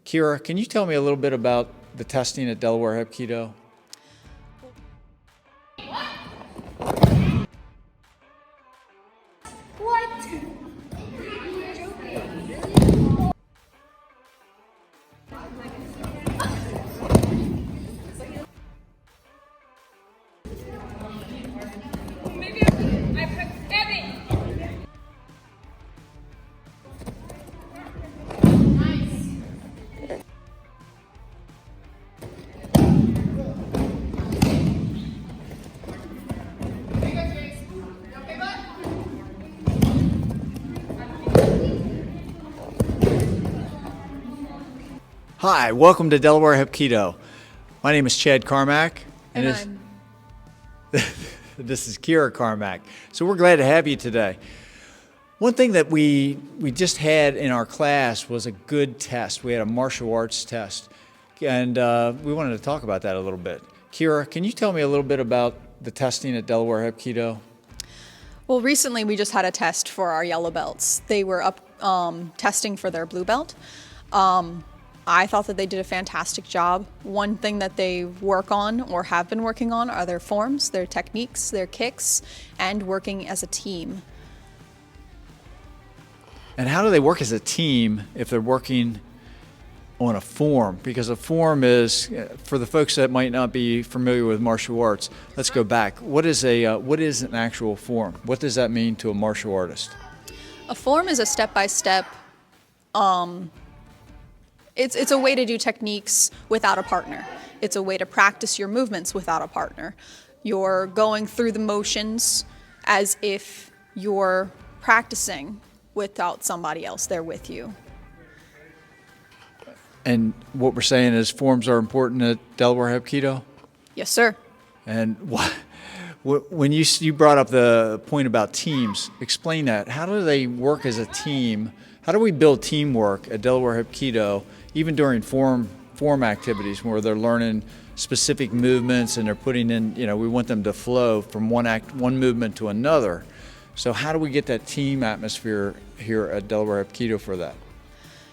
Kira, can you tell me a little bit about the testing at Delaware Hapkido? Hi, welcome to Delaware Hapkido. My name is Chad Carmack, And this is Kira Carmack. So we're glad to have you today. One thing that we just had in our class was a good test. We had a martial arts test, and we wanted to talk about that a little bit. Kira, can you tell me a little bit about the testing at Delaware Hapkido? Well, recently we just had a test for our yellow belts. They were up testing for their blue belt. I thought that they did a fantastic job. One thing that they work on or have been working on are their forms, their techniques, their kicks, and working as a team. And how do they work as a team if they're working on a form? Because a form is, for the folks that might not be familiar with martial arts, let's go back. What is an actual form? What does that mean to a martial artist? A form is a step-by-step. It's a way to do techniques without a partner. It's a way to practice your movements without a partner. You're going through the motions as if you're practicing without somebody else there with you. And what we're saying is forms are important at Delaware Hapkido? Yes, sir. And when you brought up the point about teams, explain that. How do they work as a team? How do we build teamwork at Delaware Hapkido, even during form activities where they're learning specific movements and they're putting in, we want them to flow from one movement to another. So how do we get that team atmosphere here at Delaware Hapkido for that?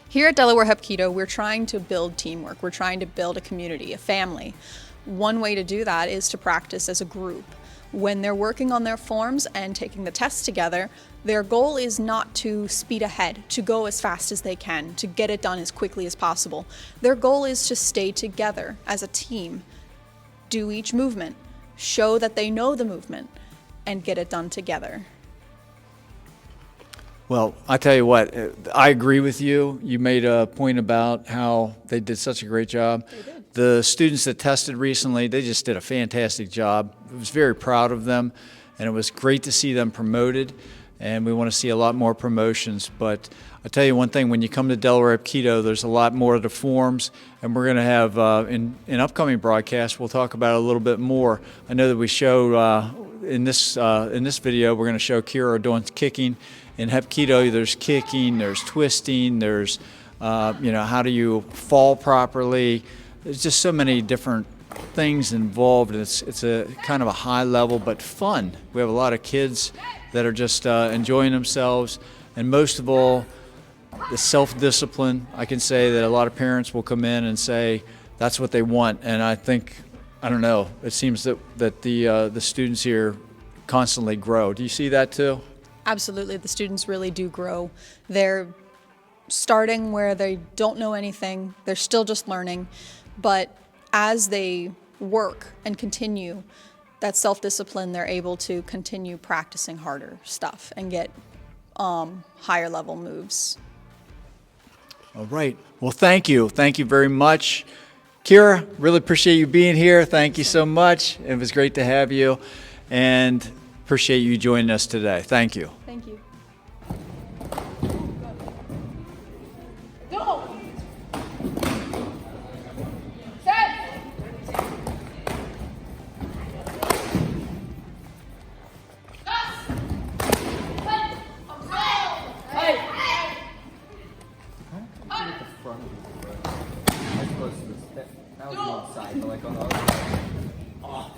Here at Delaware Hapkido, we're trying to build teamwork. We're trying to build a community, a family. One way to do that is to practice as a group. When they're working on their forms and taking the tests together, their goal is not to speed ahead, to go as fast as they can, to get it done as quickly as possible. Their goal is to stay together as a team, do each movement, show that they know the movement, and get it done together. Well, I tell you what, I agree with you. You made a point about how they did such a great job. They did. The students that tested recently, they just did a fantastic job. I was very proud of them, and it was great to see them promoted, and we want to see a lot more promotions. But I'll tell you one thing, when you come to Delaware Hapkido, there's a lot more of the forms, and we're going to have, in upcoming broadcasts, we'll talk about it a little bit more. I know that we show, in this video, we're going to show Kira doing kicking. In Hapkido, there's kicking, there's twisting, there's, how do you fall properly. There's just so many different things involved. It's a kind of a high level but fun. We have a lot of kids that are just enjoying themselves, and most of all, the self-discipline. I can say that a lot of parents will come in and say that's what they want, and I don't know, it seems that the students here constantly grow. Do you see that too? Absolutely, the students really do grow. They're starting where they don't know anything, they're still just learning, but as they work and continue that self-discipline, they're able to continue practicing harder stuff and get higher level moves. All right. Well, thank you. Thank you very much. Kira, really appreciate you being here. Thank you so much. It was great to have you, and appreciate you joining us today. Thank you. Thank you. That was the outside, but like on the other side. Oh.